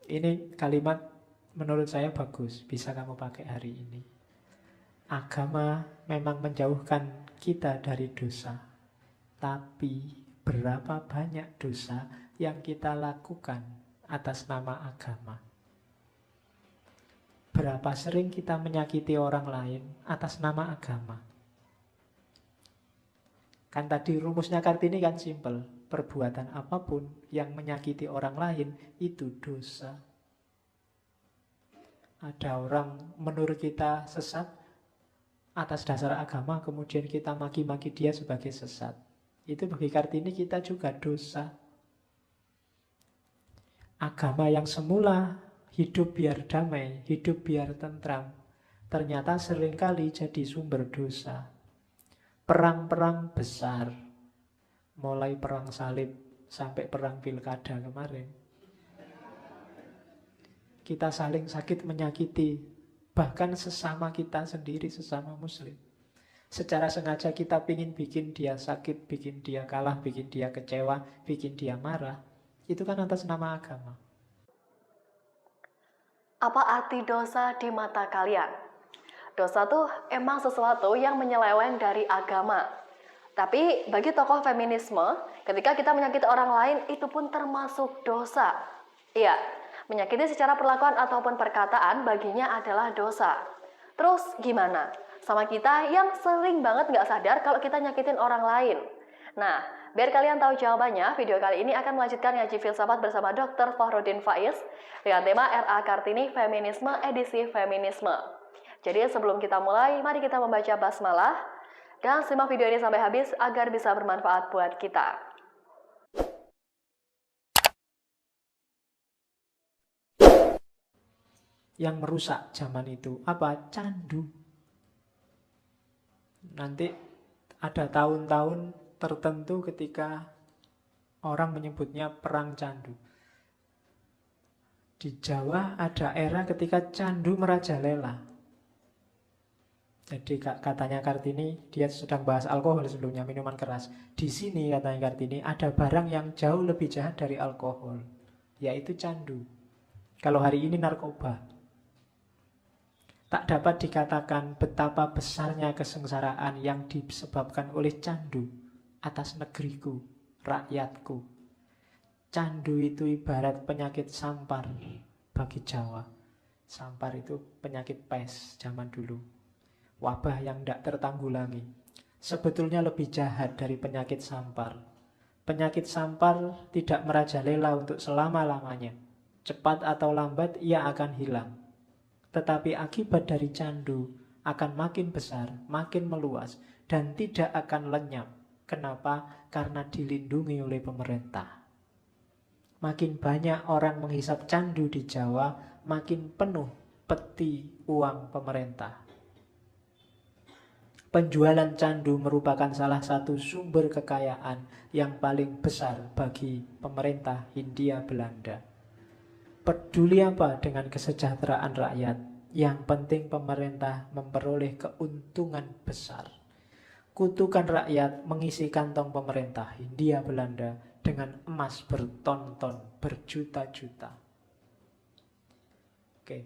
Ini kalimat menurut saya bagus, bisa kamu pakai hari ini. Agama memang menjauhkan kita dari dosa, tapi berapa banyak dosa yang kita lakukan atas nama agama? Berapa sering kita menyakiti orang lain atas nama agama? Kan tadi rumusnya Kartini kan simpel. Perbuatan apapun yang menyakiti orang lain itu dosa. Ada orang menurut kita sesat atas dasar agama, kemudian kita maki-maki dia sebagai sesat. Itu bagi Kartini kita juga dosa. Agama yang semula hidup biar damai, hidup biar tentram, ternyata seringkali jadi sumber dosa. Perang-perang besar, mulai perang salib sampai perang pilkada kemarin, kita saling sakit menyakiti, bahkan sesama kita sendiri, sesama muslim. Secara sengaja kita ingin bikin dia sakit, bikin dia kalah, bikin dia kecewa, bikin dia marah. Itu kan atas nama agama. Apa arti dosa di mata kalian? Dosa tuh emang sesuatu yang menyeleweng dari agama. Tapi bagi tokoh feminisme, ketika kita menyakiti orang lain, itu pun termasuk dosa. Iya, menyakiti secara perlakuan ataupun perkataan baginya adalah dosa. Terus gimana sama kita yang sering banget nggak sadar kalau kita nyakitin orang lain? Nah, biar kalian tahu jawabannya, video kali ini akan melanjutkan ngaji filsafat bersama Dr. Fahrudin Faiz dengan tema R.A. Kartini Feminisme edisi Feminisme. Jadi sebelum kita mulai, mari kita membaca basmalah dan simak video ini sampai habis agar bisa bermanfaat buat kita. Yang merusak zaman itu apa? Candu. Nanti ada tahun-tahun tertentu ketika orang menyebutnya perang candu. Di Jawa ada era ketika candu merajalela. Jadi katanya Kartini, dia sedang bahas alkohol sebelumnya, minuman keras. Di sini katanya Kartini, ada barang yang jauh lebih jahat dari alkohol, yaitu candu. Kalau hari ini narkoba. Tak dapat dikatakan betapa besarnya kesengsaraan yang disebabkan oleh candu atas negeriku, rakyatku. Candu itu ibarat penyakit sampar bagi Jawa. Sampar itu penyakit pes zaman dulu. Wabah yang tidak tertanggulangi. Sebetulnya lebih jahat dari penyakit sampar. Penyakit sampar tidak merajalela untuk selama-lamanya. Cepat atau lambat ia akan hilang. Tetapi akibat dari candu akan makin besar, makin meluas, dan tidak akan lenyap. Kenapa? Karena dilindungi oleh pemerintah. Makin banyak orang menghisap candu di Jawa, makin penuh peti uang pemerintah. Penjualan candu merupakan salah satu sumber kekayaan yang paling besar bagi pemerintah Hindia Belanda. Peduli apa dengan kesejahteraan rakyat? Yang penting pemerintah memperoleh keuntungan besar. Kutukan rakyat mengisi kantong pemerintah Hindia Belanda dengan emas berton-ton, berjuta-juta. Oke,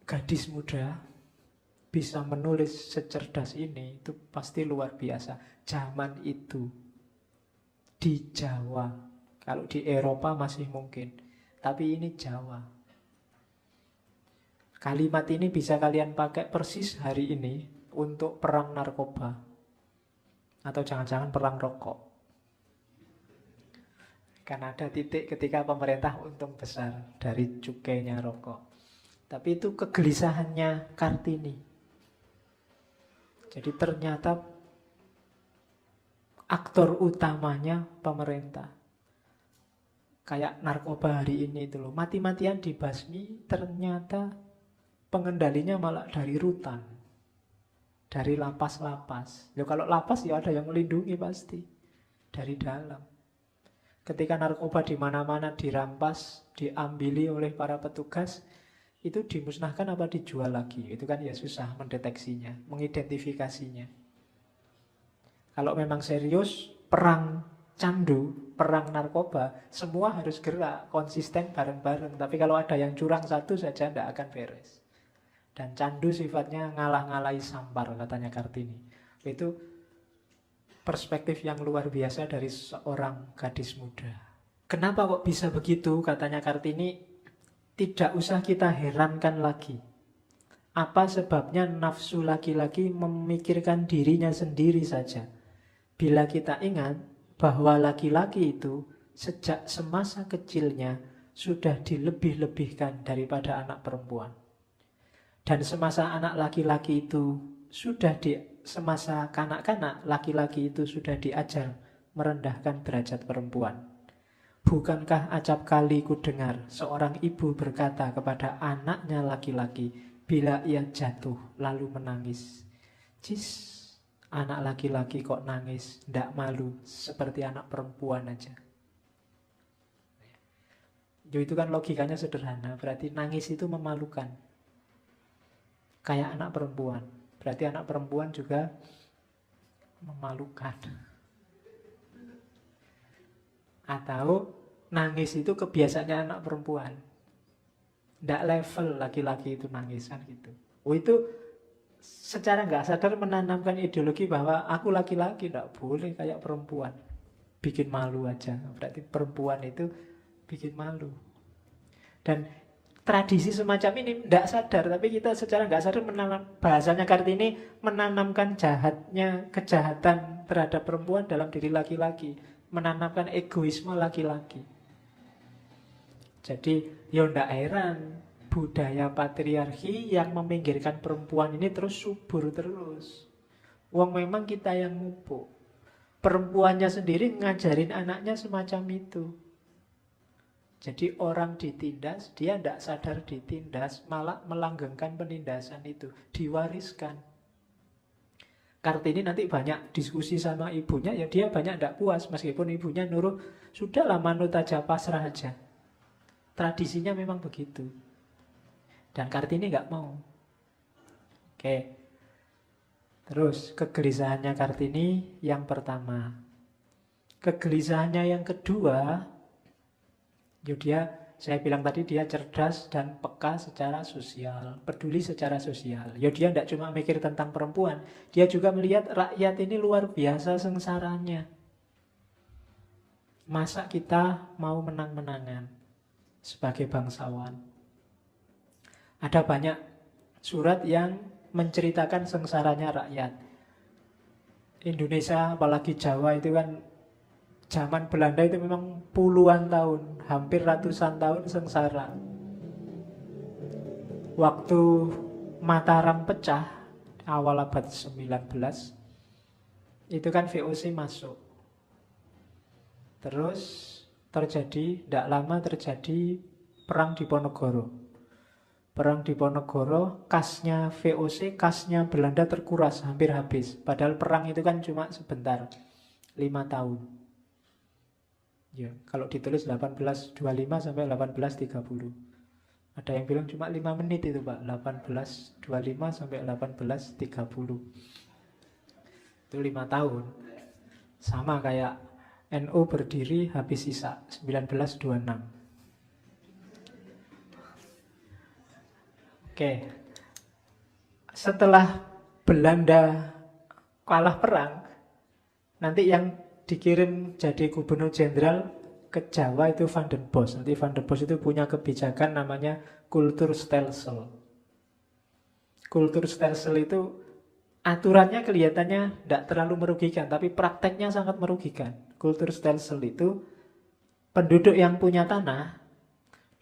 gadis muda bisa menulis secerdas ini, itu pasti luar biasa. Zaman itu di Jawa, kalau di Eropa masih mungkin, tapi ini Jawa. Kalimat ini bisa kalian pakai persis hari ini untuk perang narkoba, atau jangan-jangan perang rokok. Karena ada titik ketika pemerintah untung besar dari cukainya rokok. Tapi itu kegelisahannya Kartini. Jadi ternyata aktor utamanya pemerintah. Kayak narkoba hari ini itu loh, mati-matian dibasmi, ternyata pengendalinya malah dari rutan, dari lapas-lapas. Ya kalau lapas ya ada yang melindungi pasti dari dalam. Ketika narkoba di mana-mana dirampas, diambili oleh para petugas, itu dimusnahkan apa dijual lagi? Itu kan ya susah mendeteksinya, mengidentifikasinya. Kalau memang serius, perang candu, perang narkoba, semua harus gerak, konsisten bareng-bareng. Tapi kalau ada yang curang satu saja, tidak akan beres. Dan candu sifatnya ngalah-ngalahi sampar, katanya Kartini. Itu perspektif yang luar biasa dari seorang gadis muda. Kenapa kok bisa begitu, katanya Kartini? Tidak usah kita herankan lagi. Apa sebabnya nafsu laki-laki memikirkan dirinya sendiri saja? Bila kita ingat bahwa laki-laki itu sejak semasa kecilnya sudah dilebih-lebihkan daripada anak perempuan. Dan semasa anak laki-laki itu semasa kanak-kanak, laki-laki itu sudah diajar merendahkan derajat perempuan. Bukankah acap kali ku dengar seorang ibu berkata kepada anaknya laki-laki bila ia jatuh lalu menangis, "Cis, anak laki-laki kok nangis, ndak malu, seperti anak perempuan aja." Itu kan logikanya sederhana, berarti nangis itu memalukan. Kayak anak perempuan, berarti anak perempuan juga memalukan. Atau nangis itu kebiasaannya anak perempuan, ndak level laki-laki itu nangis kan gitu. Itu secara nggak sadar menanamkan ideologi bahwa aku laki-laki nggak boleh kayak perempuan, bikin malu aja. Berarti perempuan itu bikin malu. Dan tradisi semacam ini nggak sadar, tapi kita secara nggak sadar menanam, bahasanya Kartini, menanamkan kejahatan terhadap perempuan dalam diri laki-laki, menanamkan egoisme laki-laki. Jadi ya nggak heran budaya patriarki yang meminggirkan perempuan ini terus subur terus. Wong memang kita yang mupuk. Perempuannya sendiri ngajarin anaknya semacam itu. Jadi orang ditindas, dia tidak sadar ditindas, malah melanggengkan penindasan itu, diwariskan. Kartini nanti banyak diskusi sama ibunya, ya dia banyak tidak puas, meskipun ibunya nuruh, sudahlah manut aja, pasrah aja. Tradisinya memang begitu. Dan Kartini nggak mau. Oke. Terus kegelisahannya Kartini yang pertama. Kegelisahannya yang kedua, saya bilang tadi dia cerdas dan peka secara sosial, peduli secara sosial. Dia tidak cuma mikir tentang perempuan, dia juga melihat rakyat ini luar biasa sengsaranya. Masa kita mau menang-menangan sebagai bangsawan? Ada banyak surat yang menceritakan sengsaranya rakyat. Indonesia, apalagi Jawa itu kan zaman Belanda itu memang puluhan tahun, hampir ratusan tahun sengsara. Waktu Mataram pecah, awal abad 19, itu kan VOC masuk. Terus tidak lama terjadi perang Diponegoro. Perang Diponegoro, kasnya VOC, kasnya Belanda terkuras, hampir habis. Padahal perang itu kan cuma sebentar, 5 tahun. Ya, kalau ditulis 1825 sampai 1830. Ada yang bilang cuma 5 menit itu Pak, 1825 sampai 1830. Itu 5 tahun. Sama kayak NU berdiri habis sisa 1926. Oke. Setelah Belanda kalah perang, nanti yang dikirim jadi gubernur jenderal ke Jawa itu Van den Bosch. Nanti Van den Bosch itu punya kebijakan namanya Kulturstelsel. Kulturstelsel itu aturannya kelihatannya tidak terlalu merugikan, tapi prakteknya sangat merugikan. Kulturstelsel itu penduduk yang punya tanah,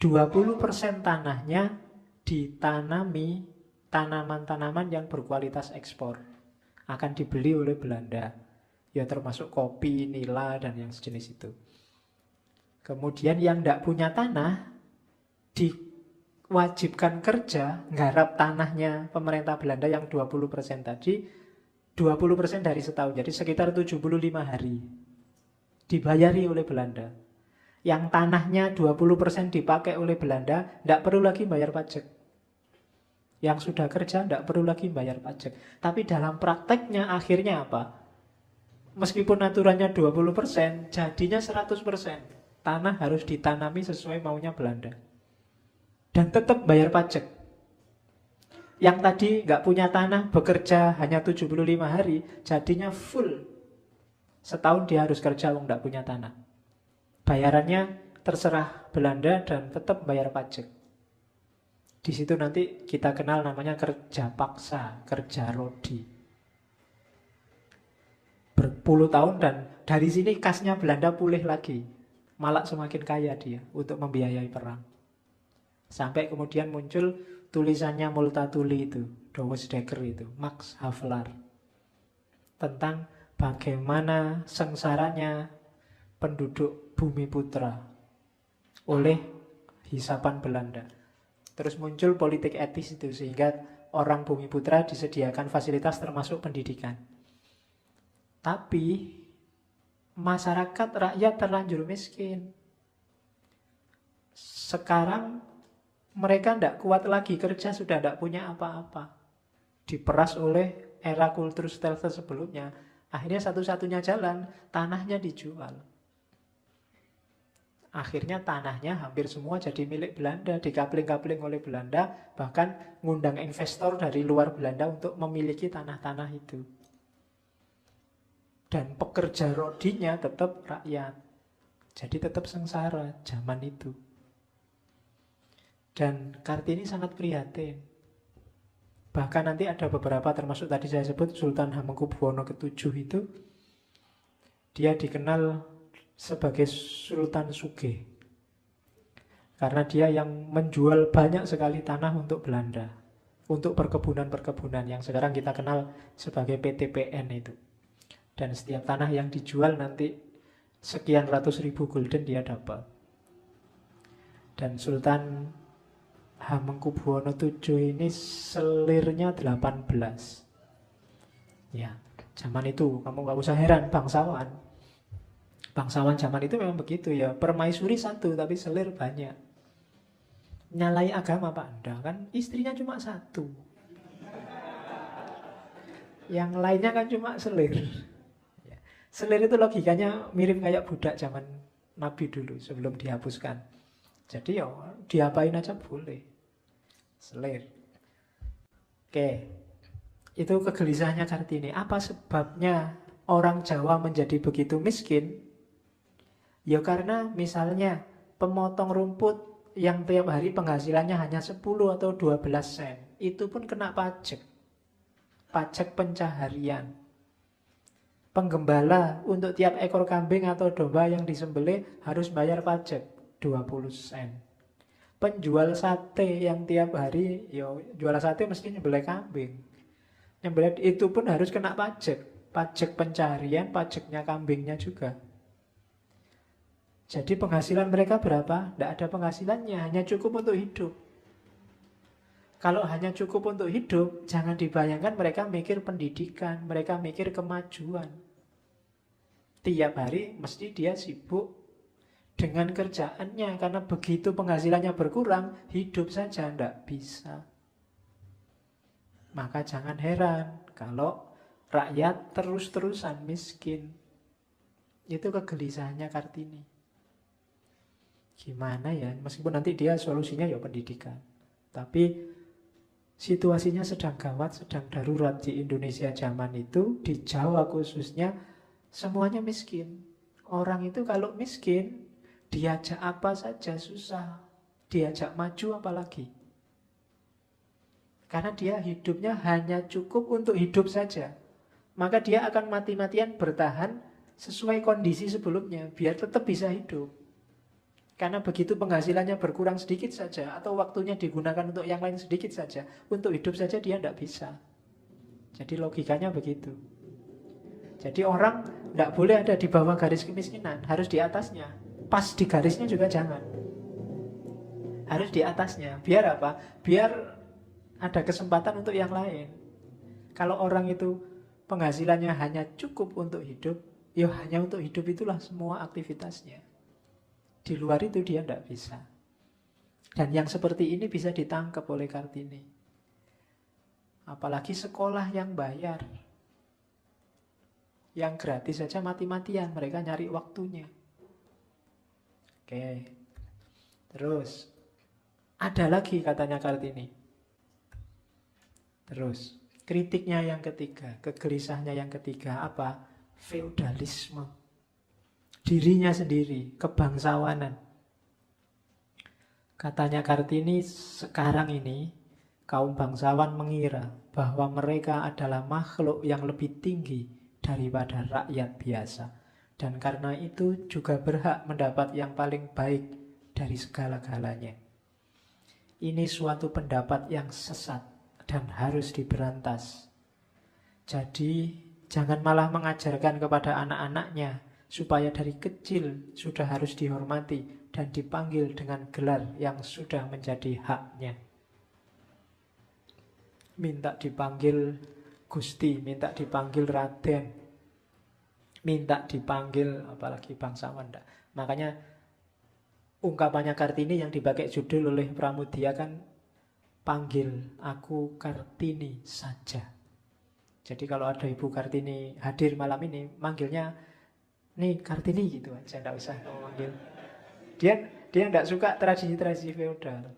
20% tanahnya ditanami tanaman-tanaman yang berkualitas ekspor, akan dibeli oleh Belanda. Ya termasuk kopi, nila, dan yang sejenis itu. Kemudian yang tidak punya tanah diwajibkan kerja, nggarap tanahnya pemerintah Belanda yang 20% tadi, 20% dari setahun, jadi sekitar 75 hari dibayari oleh Belanda. Yang tanahnya 20% dipakai oleh Belanda, tidak perlu lagi bayar pajak. Yang sudah kerja tidak perlu lagi bayar pajak. Tapi dalam prakteknya akhirnya apa? Meskipun aturannya 20%, jadinya 100%. Tanah harus ditanami sesuai maunya Belanda. Dan tetap bayar pajak. Yang tadi nggak punya tanah, bekerja hanya 75 hari, jadinya full. Setahun dia harus kerja, wong nggak punya tanah. Bayarannya terserah Belanda dan tetap bayar pajak. Di situ nanti kita kenal namanya kerja paksa, kerja rodi. Berpuluh tahun dan dari sini kasnya Belanda pulih lagi. Malah semakin kaya dia untuk membiayai perang. Sampai kemudian muncul tulisannya Multatuli itu, Douwe Dekker itu, Max Havelaar. Tentang bagaimana sengsaranya penduduk Bumi Putra oleh hisapan Belanda. Terus muncul politik etis itu sehingga orang Bumi Putra disediakan fasilitas termasuk pendidikan. Tapi masyarakat rakyat terlanjur miskin. Sekarang mereka tidak kuat lagi kerja, sudah tidak punya apa-apa. Diperas oleh era kultur stealth sebelumnya. Akhirnya satu-satunya jalan, tanahnya dijual. Akhirnya tanahnya hampir semua jadi milik Belanda, dikapling-kapling oleh Belanda, bahkan ngundang investor dari luar Belanda untuk memiliki tanah-tanah itu. Dan pekerja rodinya tetap rakyat. Jadi tetap sengsara zaman itu. Dan Kartini sangat prihatin. Bahkan nanti ada beberapa, termasuk tadi saya sebut Sultan Hamengkubuwono ke-7 itu, dia dikenal sebagai Sultan Sugih. Karena dia yang menjual banyak sekali tanah untuk Belanda. Untuk perkebunan-perkebunan yang sekarang kita kenal sebagai PTPN itu. Dan setiap tanah yang dijual nanti sekian ratus ribu gulden dia dapat. Dan Sultan Hamengkubuwono VII ini selirnya 18. Ya, zaman itu kamu gak usah heran, bangsawan. Bangsawan zaman itu memang begitu ya. Permaisuri satu tapi selir banyak. Nyalai agama Pak Anda kan istrinya cuma satu. Yang lainnya kan cuma selir. Selir itu logikanya mirip kayak budak zaman Nabi dulu sebelum dihapuskan. Jadi ya diapain aja boleh. Selir. Oke. Itu kegelisahannya Kartini. Apa sebabnya orang Jawa menjadi begitu miskin? Ya karena misalnya pemotong rumput yang tiap hari penghasilannya hanya 10 atau 12 sen. Itu pun kena pajak. Pajak pencaharian. Penggembala untuk tiap ekor kambing atau domba yang disembelih harus bayar pajak 20 sen. Penjual sate yang tiap hari jual sate mesti nyembelih kambing. Nyembelih itu pun harus kena pajak. Pajak pencaharian, pajaknya kambingnya juga. Jadi penghasilan mereka berapa? Tidak ada penghasilannya, hanya cukup untuk hidup. Kalau hanya cukup untuk hidup, jangan dibayangkan mereka mikir pendidikan, mereka mikir kemajuan. Tiap hari mesti dia sibuk dengan kerjaannya, karena begitu penghasilannya berkurang, hidup saja tidak bisa. Maka jangan heran kalau rakyat terus-terusan miskin. Itu kegelisahannya Kartini. Gimana ya, meskipun nanti dia solusinya ya pendidikan. Tapi situasinya sedang gawat, sedang darurat di Indonesia zaman itu, di Jawa khususnya, semuanya miskin. Orang itu kalau miskin, diajak apa saja susah, diajak maju apalagi. Karena dia hidupnya hanya cukup untuk hidup saja. Maka dia akan mati-matian bertahan sesuai kondisi sebelumnya, biar tetap bisa hidup. Karena begitu penghasilannya berkurang sedikit saja, atau waktunya digunakan untuk yang lain sedikit saja, untuk hidup saja dia tidak bisa. Jadi logikanya begitu. Jadi orang tidak boleh ada di bawah garis kemiskinan, harus di atasnya. Pas di garisnya juga jangan. Harus di atasnya. Biar apa? Biar ada kesempatan untuk yang lain. Kalau orang itu penghasilannya hanya cukup untuk hidup, ya hanya untuk hidup itulah semua aktivitasnya. Di luar itu dia tidak bisa. Dan yang seperti ini bisa ditangkap oleh Kartini. Apalagi sekolah yang bayar. Yang gratis saja mati-matian, mereka nyari waktunya. Oke. Terus ada lagi katanya Kartini. Terus kritiknya yang ketiga, kegelisahannya yang ketiga apa? Feodalisme. Dirinya sendiri, kebangsawanan. Katanya Kartini, sekarang ini kaum bangsawan mengira bahwa mereka adalah makhluk yang lebih tinggi daripada rakyat biasa. Dan karena itu juga berhak mendapat yang paling baik dari segala-galanya. Ini suatu pendapat yang sesat dan harus diberantas. Jadi jangan malah mengajarkan kepada anak-anaknya supaya dari kecil sudah harus dihormati dan dipanggil dengan gelar yang sudah menjadi haknya. Minta dipanggil Gusti, minta dipanggil Raden, minta dipanggil apalagi bangsawan. Makanya ungkapannya Kartini yang dipakai judul oleh Pramudia kan, panggil aku Kartini saja. Jadi kalau ada Ibu Kartini hadir malam ini, manggilnya nih Kartini gitu aja, enggak usah manggil. Dia enggak suka tradisi-tradisi feodal.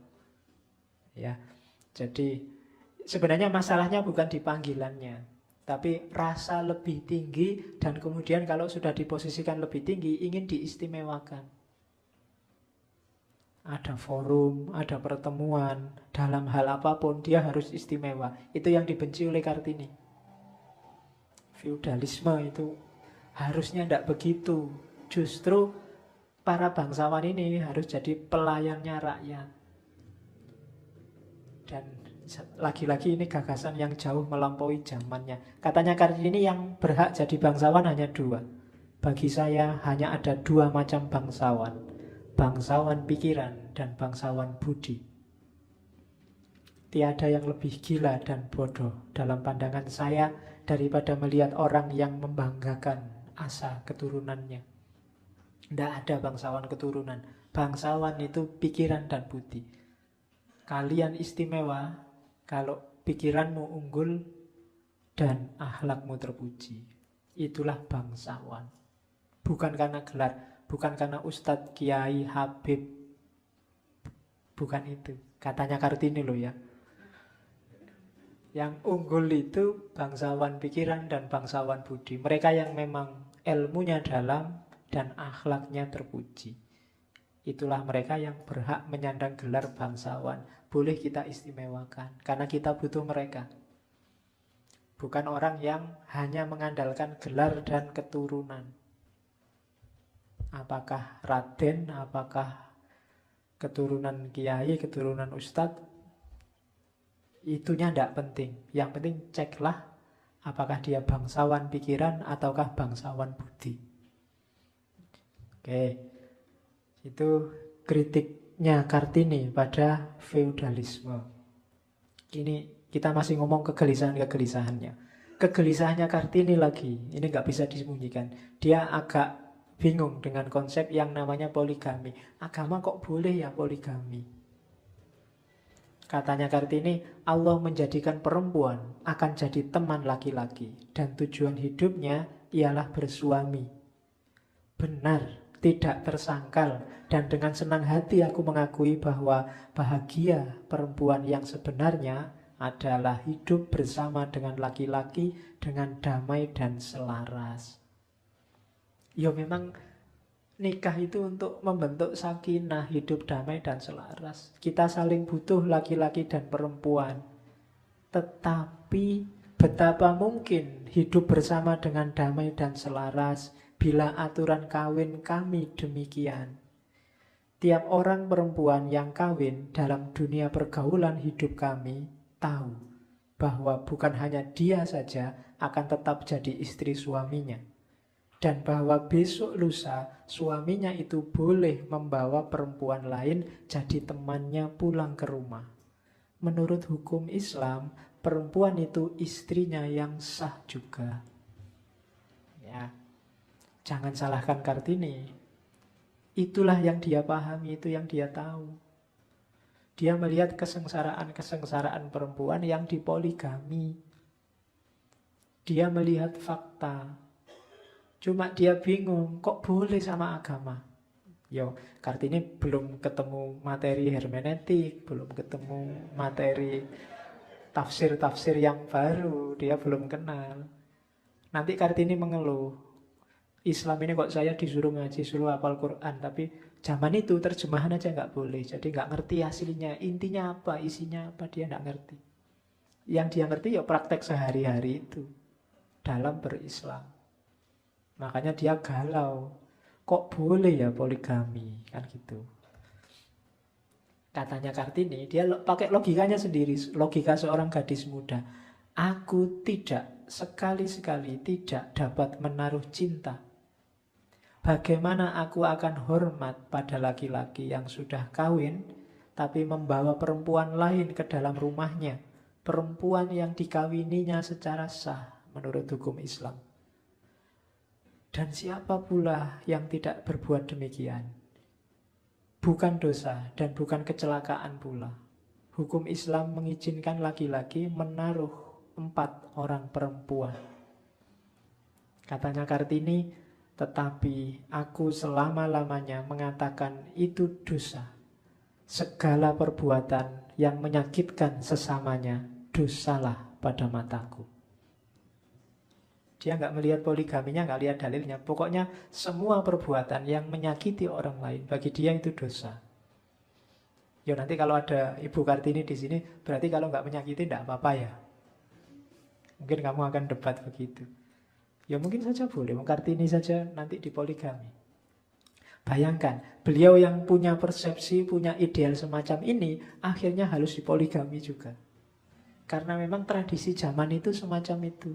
Ya. Jadi sebenarnya masalahnya bukan di panggilannya, tapi rasa lebih tinggi dan kemudian kalau sudah diposisikan lebih tinggi ingin diistimewakan. Ada forum, ada pertemuan, dalam hal apapun dia harus istimewa. Itu yang dibenci oleh Kartini. Feudalisme itu harusnya tidak begitu. Justru para bangsawan ini harus jadi pelayannya rakyat. Dan lagi-lagi ini gagasan yang jauh melampaui zamannya. Katanya Kartini yang berhak jadi bangsawan hanya dua. Bagi saya hanya ada dua macam bangsawan. Bangsawan pikiran dan bangsawan budi. Tiada yang lebih gila dan bodoh dalam pandangan saya daripada melihat orang yang membanggakan asa keturunannya. Tidak ada bangsawan keturunan. Bangsawan itu pikiran dan budi. Kalian istimewa kalau pikiranmu unggul dan akhlakmu terpuji. Itulah bangsawan. Bukan karena gelar, bukan karena ustadz, kiai, habib. Bukan itu. Katanya Kartini loh ya. Yang unggul itu bangsawan pikiran dan bangsawan budi. Mereka yang memang ilmunya dalam dan akhlaknya terpuji. Itulah mereka yang berhak menyandang gelar bangsawan. Boleh kita istimewakan karena kita butuh mereka. Bukan orang yang hanya mengandalkan gelar dan keturunan. Apakah Raden, apakah keturunan kiai, keturunan ustadz, itunya tidak penting. Yang penting ceklah apakah dia bangsawan pikiran ataukah bangsawan budi. Oke, itu kritiknya Kartini pada feudalisme. Ini kita masih ngomong kegelisahan-kegelisahannya. Kegelisahannya Kartini lagi, ini nggak bisa disembunyikan. Dia agak bingung dengan konsep yang namanya poligami. Agama kok boleh ya poligami? Katanya Kartini, Allah menjadikan perempuan akan jadi teman laki-laki dan tujuan hidupnya ialah bersuami. Benar, tidak tersangkal, dan dengan senang hati aku mengakui bahwa bahagia perempuan yang sebenarnya adalah hidup bersama dengan laki-laki dengan damai dan selaras. Ya memang nikah itu untuk membentuk sakinah, hidup damai dan selaras. Kita saling butuh laki-laki dan perempuan. Tetapi betapa mungkin hidup bersama dengan damai dan selaras bila aturan kawin kami demikian. Tiap orang perempuan yang kawin dalam dunia pergaulan hidup kami tahu bahwa bukan hanya dia saja akan tetap jadi istri suaminya. Dan bahwa besok lusa suaminya itu boleh membawa perempuan lain jadi temannya pulang ke rumah. Menurut hukum Islam, perempuan itu istrinya yang sah juga. Ya, jangan salahkan Kartini. Itulah yang dia pahami, itu yang dia tahu. Dia melihat kesengsaraan-kesengsaraan perempuan yang dipoligami. Dia melihat fakta Cuma dia bingung, kok boleh sama agama? Yo, Kartini belum ketemu materi hermeneutik, belum ketemu materi tafsir-tafsir yang baru, dia belum kenal. Nanti Kartini mengeluh, Islam ini kok saya disuruh ngaji, suruh hafal Quran, tapi zaman itu terjemahan aja nggak boleh, jadi nggak ngerti aslinya, intinya apa, isinya apa, dia nggak ngerti. Yang dia ngerti ya praktek sehari-hari itu dalam berislam. Makanya dia galau, kok boleh ya poligami, kan gitu. Katanya Kartini, dia pakai logikanya sendiri, logika seorang gadis muda. Aku tidak, sekali-sekali tidak dapat menaruh cinta. Bagaimana aku akan hormat pada laki-laki yang sudah kawin, tapi membawa perempuan lain ke dalam rumahnya. Perempuan yang dikawininya secara sah menurut hukum Islam. Dan siapa pula yang tidak berbuat demikian? Bukan dosa dan bukan kecelakaan pula. Hukum Islam mengizinkan laki-laki menaruh 4 orang perempuan. Katanya Kartini, tetapi aku selama-lamanya mengatakan itu dosa. Segala perbuatan yang menyakitkan sesamanya, dosalah pada mataku. Dia nggak melihat poligaminya, nggak lihat dalilnya. Pokoknya semua perbuatan yang menyakiti orang lain, bagi dia itu dosa. Ya nanti kalau ada Ibu Kartini di sini, berarti kalau nggak menyakiti nggak apa-apa ya. Mungkin kamu akan debat begitu. Ya mungkin saja boleh, Kartini saja nanti dipoligami. Bayangkan, beliau yang punya persepsi, punya ideal semacam ini, akhirnya harus dipoligami juga. Karena memang tradisi zaman itu semacam itu.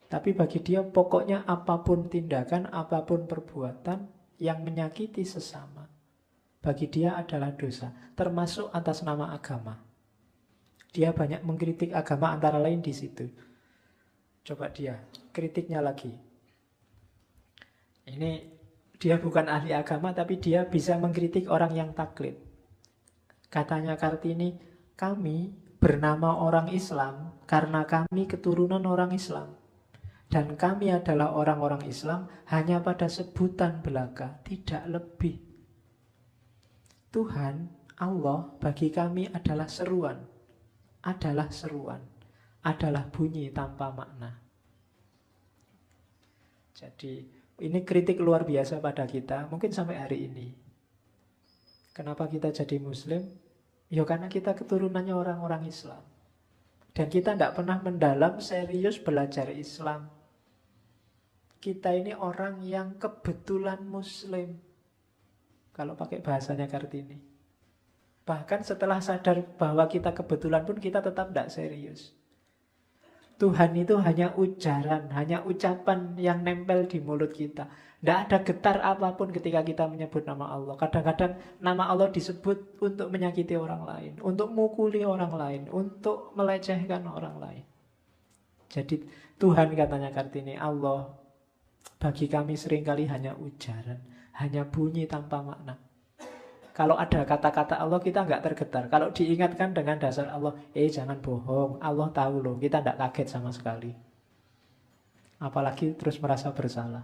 Tapi bagi dia pokoknya apapun tindakan, apapun perbuatan yang menyakiti sesama, bagi dia adalah dosa, termasuk atas nama agama. Dia banyak mengkritik agama antara lain di situ. Coba dia, kritiknya lagi. Ini dia bukan ahli agama, tapi dia bisa mengkritik orang yang taklid. Katanya Kartini, kami bernama orang Islam karena kami keturunan orang Islam. Dan kami adalah orang-orang Islam hanya pada sebutan belaka, tidak lebih. Tuhan, Allah bagi kami adalah seruan, adalah bunyi tanpa makna. Jadi ini kritik luar biasa pada kita, mungkin sampai hari ini. Kenapa kita jadi Muslim? Ya karena kita keturunannya orang-orang Islam. Dan kita tidak pernah mendalam serius belajar Islam. Kita ini orang yang kebetulan Muslim, kalau pakai bahasanya Kartini. Bahkan setelah sadar bahwa kita kebetulan pun kita tetap tidak serius. Tuhan itu hanya ujaran, hanya ucapan yang nempel di mulut kita. Tidak ada getar apapun ketika kita menyebut nama Allah. Kadang-kadang nama Allah disebut untuk menyakiti orang lain, untuk mukuli orang lain, untuk melecehkan orang lain. Jadi Tuhan, katanya Kartini, Allah bagi kami seringkali hanya ujaran, hanya bunyi tanpa makna. Kalau ada kata-kata Allah kita nggak tergetar. Kalau diingatkan dengan dasar Allah, jangan bohong, Allah tahu loh, kita nggak kaget sama sekali. Apalagi terus merasa bersalah.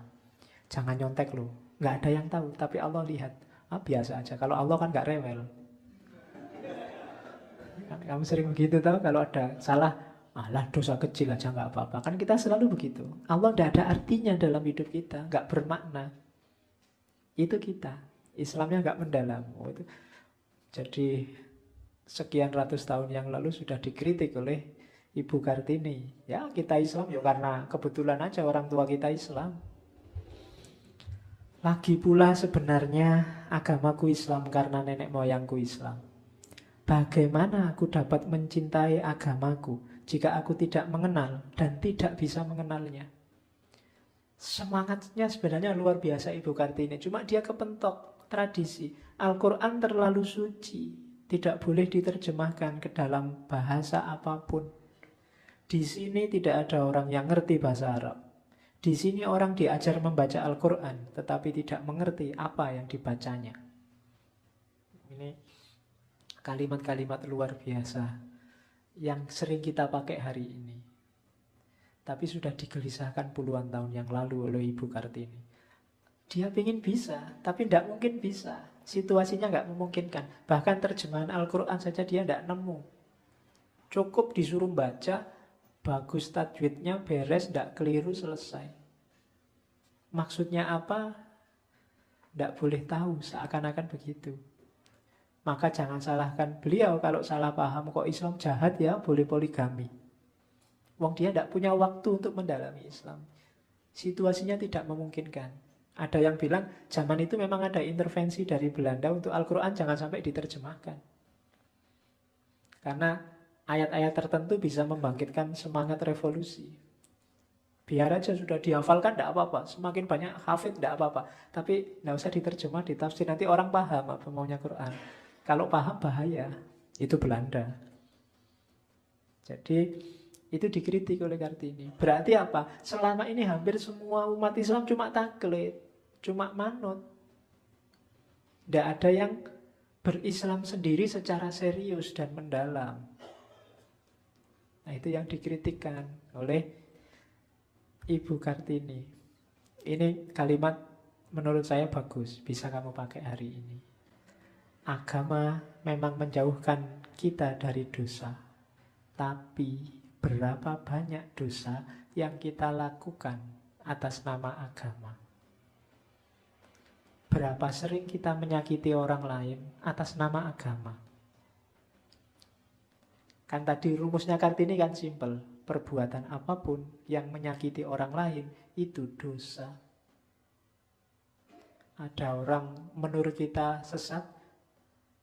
Jangan nyontek loh, nggak ada yang tahu, tapi Allah lihat. Biasa aja, kalau Allah kan nggak rewel. Kamu sering begitu tahu, kalau ada salah, alah dosa kecil aja nggak apa-apa. Kan kita selalu begitu. Allah tidak ada artinya dalam hidup kita, nggak bermakna. Itu kita. Islamnya nggak mendalam. Itu. Jadi sekian ratus tahun yang lalu sudah dikritik oleh Ibu Kartini. Ya kita Islam ya karena kebetulan aja orang tua kita Islam. Lagi pula sebenarnya agamaku Islam karena nenek moyangku Islam. Bagaimana aku dapat mencintai agamaku jika aku tidak mengenal dan tidak bisa mengenalnya? Semangatnya sebenarnya luar biasa Ibu Kartini. Cuma dia kepentok tradisi. Al-Quran terlalu suci, tidak boleh diterjemahkan ke dalam bahasa apapun. Di sini tidak ada orang yang ngerti bahasa Arab. Di sini orang diajar membaca Al-Quran, tetapi tidak mengerti apa yang dibacanya. Ini kalimat-kalimat luar biasa yang sering kita pakai hari ini. tapi sudah digelisahkan puluhan tahun yang lalu oleh Ibu Kartini. Dia ingin bisa, tapi tidak mungkin bisa. Situasinya nggak memungkinkan. Bahkan terjemahan Al-Quran saja dia tidak nemu. Cukup disuruh baca, bagus tajwidnya, beres, tidak keliru, selesai. Maksudnya apa? Tidak boleh tahu, seakan-akan begitu. Maka jangan salahkan beliau kalau salah paham, kok Islam jahat ya, boleh poligami. Wong dia tidak punya waktu untuk mendalami Islam. Situasinya tidak memungkinkan. Ada yang bilang zaman itu memang ada intervensi dari Belanda untuk Al-Quran jangan sampai diterjemahkan. Karena ayat-ayat tertentu bisa membangkitkan semangat revolusi. Biar aja sudah dihafalkan tidak apa-apa. Semakin banyak hafid tidak apa-apa. Tapi tidak usah diterjemah, ditafsir. Nanti orang paham apa maunya Quran. Kalau paham bahaya. Itu Belanda. Jadi itu dikritik oleh Kartini. Berarti apa? Selama ini hampir semua umat Islam cuma taklid, cuma manut. Tidak ada yang berislam sendiri secara serius dan mendalam. Nah itu yang dikritikkan oleh Ibu Kartini. Ini kalimat menurut saya bagus, bisa kamu pakai hari ini. Agama memang menjauhkan kita dari dosa, tapi berapa banyak dosa yang kita lakukan atas nama agama? Berapa sering kita menyakiti orang lain atas nama agama? Kan tadi rumusnya Kartini kan simpel. Perbuatan apapun yang menyakiti orang lain itu dosa. Ada orang menurut kita sesat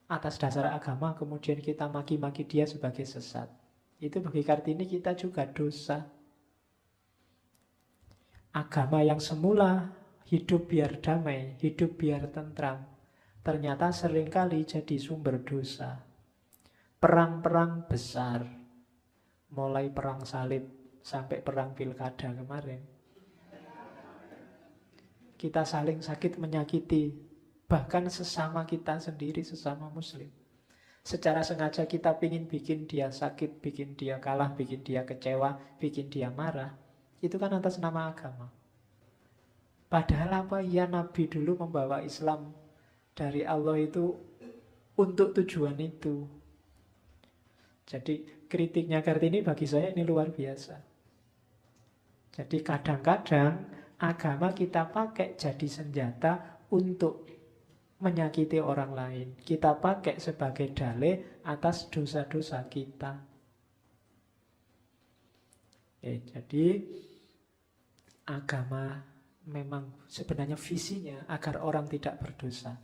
atas dasar agama, kemudian kita maki-maki dia sebagai sesat. Itu bagi Kartini kita juga dosa. Agama yang semula hidup biar damai, hidup biar tentram, ternyata seringkali jadi sumber dosa. Perang-perang besar, mulai perang salib sampai perang pilkada kemarin, kita saling sakit menyakiti, bahkan sesama kita sendiri, sesama muslim. Secara sengaja kita ingin bikin dia sakit, bikin dia kalah, bikin dia kecewa, bikin dia marah. Itu kan atas nama agama. Padahal apa ya, Nabi dulu membawa Islam dari Allah itu untuk tujuan itu. Jadi kritiknya Kartini bagi saya ini luar biasa. Jadi kadang-kadang agama kita pakai jadi senjata untuk menyakiti orang lain. Kita pakai sebagai dalih atas dosa-dosa kita. Jadi agama memang sebenarnya visinya agar orang tidak berdosa.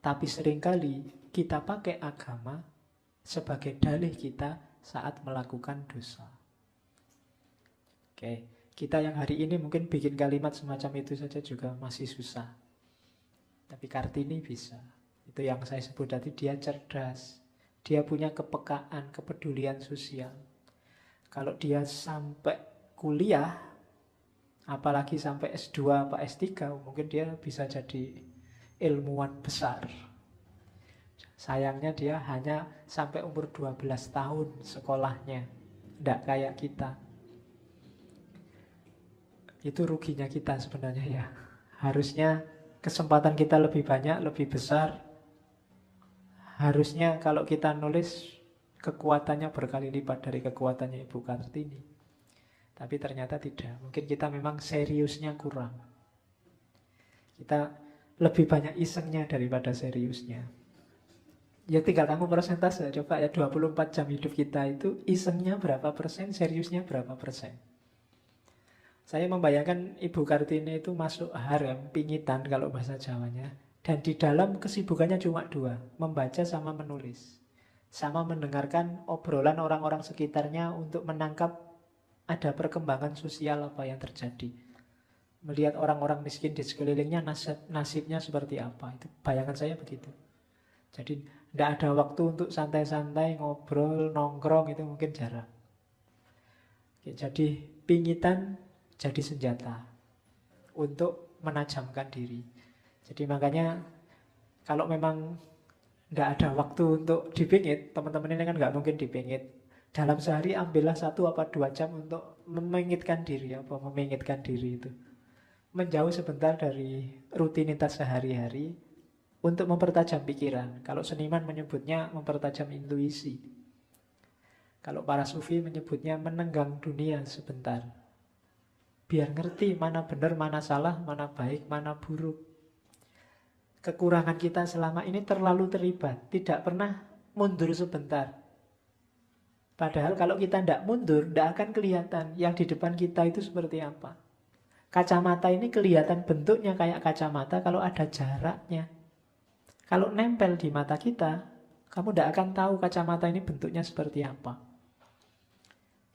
Tapi seringkali kita pakai agama sebagai dalih kita saat melakukan dosa. Kita yang hari ini mungkin bikin kalimat semacam itu saja juga masih susah. Tapi Kartini bisa. Itu yang saya sebut tadi, dia cerdas. Dia punya kepekaan, kepedulian sosial. Kalau dia sampai kuliah, apalagi sampai S2 atau S3, mungkin dia bisa jadi ilmuwan besar. Sayangnya dia hanya sampai umur 12 tahun sekolahnya. Tidak kayak kita. Itu ruginya kita sebenarnya ya. Harusnya kesempatan kita lebih banyak, lebih besar. Harusnya kalau kita nulis, kekuatannya berkali lipat dari kekuatannya Ibu Kartini. Tapi ternyata tidak. Mungkin kita memang seriusnya kurang. Kita lebih banyak isengnya daripada seriusnya. Ya tinggal kamu persentase. Coba ya, 24 jam hidup kita itu isengnya berapa persen, seriusnya berapa persen. Saya membayangkan Ibu Kartini itu masuk harem, pingitan kalau bahasa Jawanya. Dan di dalam kesibukannya cuma dua, membaca sama menulis. Sama mendengarkan obrolan orang-orang sekitarnya untuk menangkap ada perkembangan sosial apa yang terjadi. Melihat orang-orang miskin di sekelilingnya nasibnya seperti apa. Itu bayangan saya begitu. Jadi tidak ada waktu untuk santai-santai, ngobrol, nongkrong, itu mungkin jarang. Jadi pingitan jadi senjata untuk menajamkan diri. Jadi makanya kalau memang tidak ada waktu untuk dipingit, teman-teman ini kan nggak mungkin dipingit. Dalam sehari ambillah 1 apa 2 jam untuk memengitkan diri. Apa memengitkan diri itu? Menjauh sebentar dari rutinitas sehari-hari untuk mempertajam pikiran. Kalau seniman menyebutnya mempertajam intuisi. Kalau para sufi menyebutnya menenggang dunia sebentar. Biar ngerti mana benar, mana salah, mana baik, mana buruk. Kekurangan kita selama ini terlalu terlibat, tidak pernah mundur sebentar. Padahal kalau kita tidak mundur, tidak akan kelihatan yang di depan kita itu seperti apa. Kacamata ini kelihatan bentuknya kayak kacamata kalau ada jaraknya. Kalau nempel di mata kita, kamu tidak akan tahu kacamata ini bentuknya seperti apa.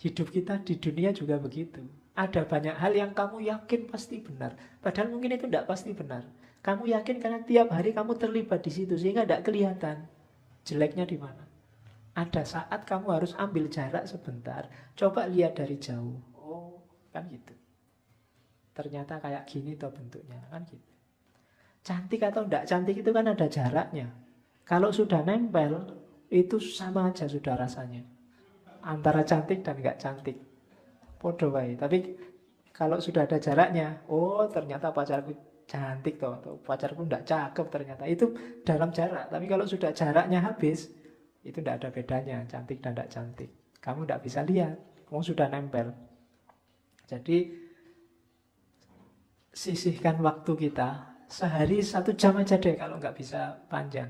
Hidup kita di dunia juga begitu. Ada banyak hal yang kamu yakin pasti benar. Padahal mungkin itu tidak pasti benar. Kamu yakin karena tiap hari kamu terlibat di situ sehingga tidak kelihatan jeleknya di mana. Ada saat kamu harus ambil jarak sebentar. Coba lihat dari jauh. Oh, kan gitu. Ternyata kayak gini tuh bentuknya, kan gitu. Cantik atau tidak cantik itu kan ada jaraknya. Kalau sudah nempel, itu sama aja sudah rasanya. Antara cantik dan nggak cantik. Podo wae. Tapi kalau sudah ada jaraknya, oh ternyata pacarku cantik toh, atau pacarku nggak cakep ternyata. Itu dalam jarak. Tapi kalau sudah jaraknya habis, itu tidak ada bedanya, cantik dan tidak cantik. Kamu tidak bisa lihat, kamu sudah nempel. Jadi, sisihkan waktu kita, sehari 1 jam aja deh kalau nggak bisa panjang.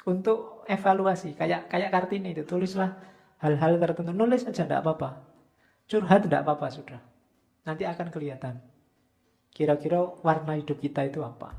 Untuk evaluasi, kayak Kartini itu, tulislah hal-hal tertentu. Nulis aja tidak apa-apa. Curhat tidak apa-apa sudah. Nanti akan kelihatan. Kira-kira warna hidup kita itu apa.